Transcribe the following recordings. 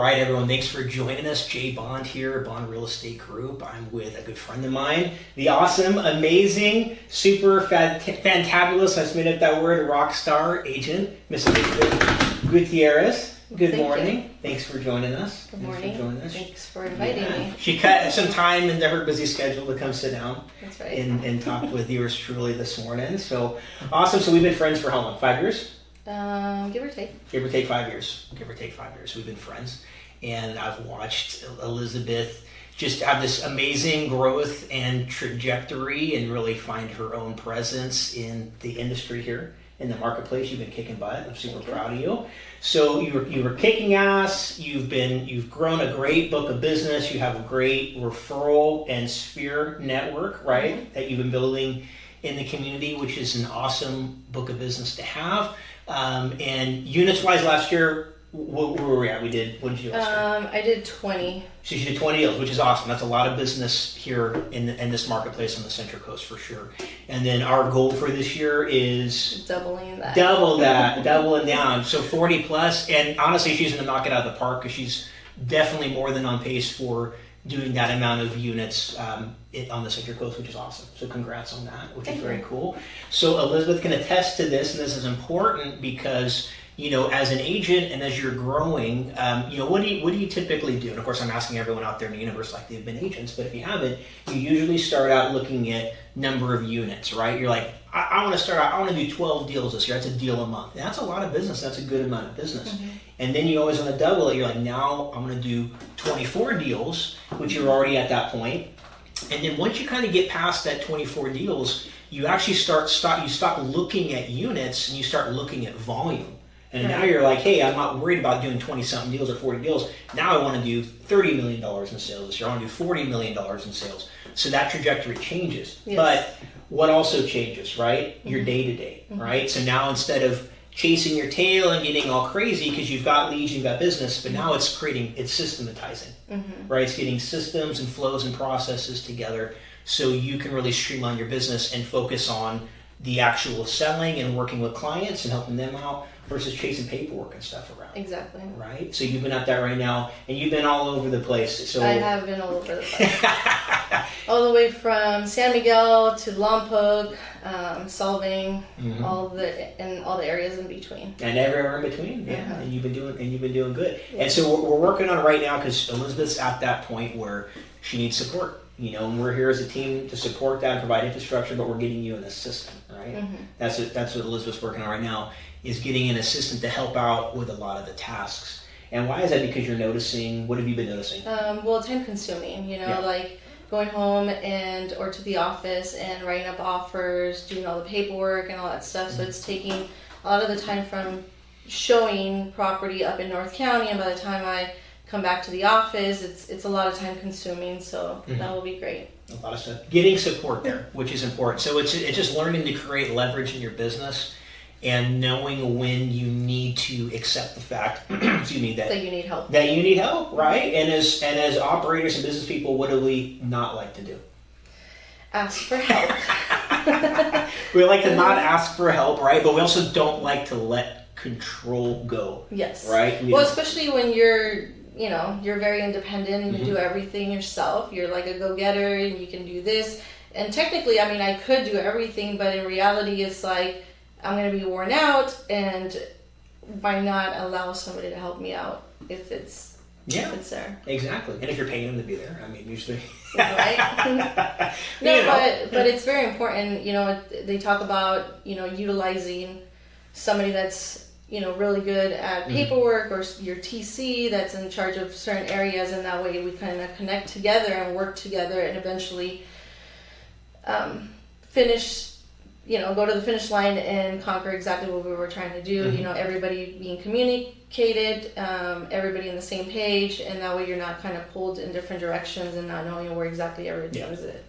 right, everyone, thanks for joining us. Jay Bond here, Bond Real Estate Group. I'm with a good friend of mine, the awesome, amazing, super fantabulous, let's make up that word, rock star agent, Miss Elizabeth Gutierrez. Good morning. Thanks for joining us. Good morning. Thanks for inviting me. She cut some time into her busy schedule to come sit down. That's right. And talk with yours truly this morning. So awesome. So we've been friends for how long? 5 years? Give or take. Give or take 5 years. Give or take 5 years. We've been friends. And I've watched Elizabeth just have this amazing growth and trajectory and really find her own presence in the industry here, in the marketplace. You've been kicking butt. I'm super proud of you. So you were kicking ass. You've grown a great book of business. You have a great referral and sphere network, right? Mm-hmm. That you've been building in the community, which is an awesome book of business to have. And units-wise, last year, where were we at? What did you do last year? I did 20. So you did 20 deals, which is awesome. That's a lot of business here in this marketplace on the Central Coast for sure. And then our goal for this year is doubling that. Doubling down. So 40 plus. And honestly, she's going to knock it out of the park because she's definitely more than on pace for doing that amount of units on the Central Coast, which is awesome. So congrats on that, which is very cool. So Elizabeth can attest to this, and this is important because, you know, as an agent and as you're growing, you know, what do you typically do? And of course, I'm asking everyone out there in the universe like they've been agents, but if you haven't, you usually start out looking at number of units, right? You're like, I want to start out, I want to do 12 deals this year. That's a deal a month. That's a lot of business. That's a good amount of business. Mm-hmm. And then you always want to double it. You're like, now I'm going to do 24 deals, which you're already at that point. And then once you kind of get past that 24 deals, you actually stop looking at units and you start looking at volume. And now you're like, hey, I'm not worried about doing 20-something deals or 40 deals. Now I want to do $30 million in sales this year. I want to do $40 million in sales. So that trajectory changes. Yes. But what also changes, right? Mm-hmm. Your day-to-day, mm-hmm. right? So now instead of chasing your tail and getting all crazy because you've got leads, you've got business, but now it's systematizing, mm-hmm. right? It's getting systems and flows and processes together so you can really streamline your business and focus on the actual selling and working with clients and helping them out versus chasing paperwork and stuff around. Exactly. Right? So you've been at that right now, and you've been all over the place. So I have been all over the place. All the way from San Miguel to Lompoc, Solving, mm-hmm. all the areas in between. And everywhere in between, yeah. Mm-hmm. And you've been doing good. Yeah. And so we're working on it right now because Elizabeth's at that point where she needs support. You know, and we're here as a team to support that and provide infrastructure, but we're getting you an assistant, right? Mm-hmm. That's what Elizabeth's working on right now, is getting an assistant to help out with a lot of the tasks. And why is that? Because you're noticing, what have you been noticing? Well, time consuming, you know, like going home or to the office and writing up offers, doing all the paperwork and all that stuff. Mm-hmm. So it's taking a lot of the time from showing property up in North County, and by the time I come back to the office, it's a lot of time consuming, so mm-hmm. that will be great. A lot of stuff. Getting support there, which is important. So it's just learning to create leverage in your business and knowing when you need to accept the fact, excuse me, that you need help. That you need help, right? And as operators and business people, what do we not like to do? Ask for help. We like to not ask for help, right? But we also don't like to let control go. Yes. Right? Especially when you're very independent and you mm-hmm. do everything yourself. You're like a go-getter and you can do this. And technically, I mean, I could do everything, but in reality, it's like I'm going to be worn out, and why not allow somebody to help me out if it's there? Exactly. And if you're paying them to be there, I mean, usually. Right? No, but it's very important. You know, they talk about, you know, utilizing somebody that's, you know, really good at paperwork, or your TC that's in charge of certain areas, and that way we kind of connect together and work together and eventually go to the finish line and conquer exactly what we were trying to do. Mm-hmm. You know, everybody being communicated, everybody on the same page, and that way you're not kind of pulled in different directions and not knowing where exactly everything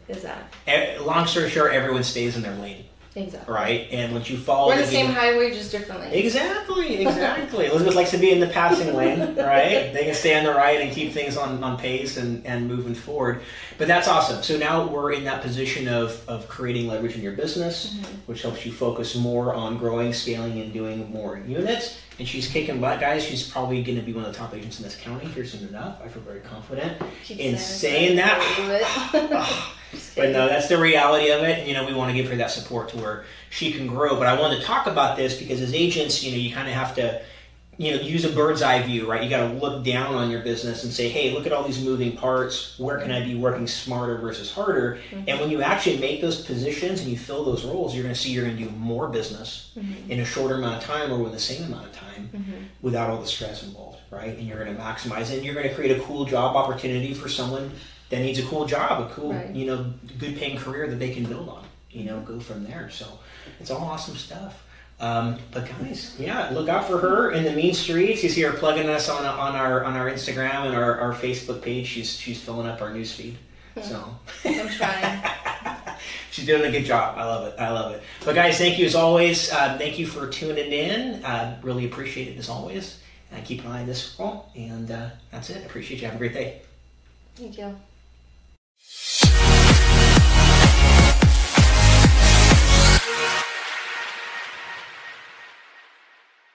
is at. Long story short, everyone stays in their lane. Exactly. Right? And once you follow... We're the same highway, just differently. Exactly. Elizabeth likes to be in the passing lane, right? They can stay on the right and keep things on pace and moving forward. But that's awesome. So now we're in that position of creating leverage in your business, mm-hmm. which helps you focus more on growing, scaling, and doing more units. and she's kicking butt, guys. She's probably going to be one of the top agents in this county here soon enough. I feel very confident in saying that. But no, that's the reality of it. And, we want to give her that support to where she can grow. But I wanted to talk about this because as agents, you kind of have to, use a bird's eye view, right? You got to look down on your business and say, hey, look at all these moving parts. Where can I be working smarter versus harder? Mm-hmm. And when you actually make those positions and you fill those roles, you're going to see you're going to do more business in a shorter amount of time or with the same amount of time without all the stress involved, right? And you're going to maximize it and you're going to create a cool job opportunity for someone that needs a cool job, a cool, good paying career that they can build on, go from there. So it's all awesome stuff. But guys, look out for her in the mean streets. You see her plugging us on our Instagram and our Facebook page. She's filling up our newsfeed. So I'm trying. She's doing a good job. I love it. But guys, thank you as always. Thank you for tuning in. Really appreciate it as always. And keep an eye on this scroll. And that's it. Appreciate you. Have a great day. Thank you.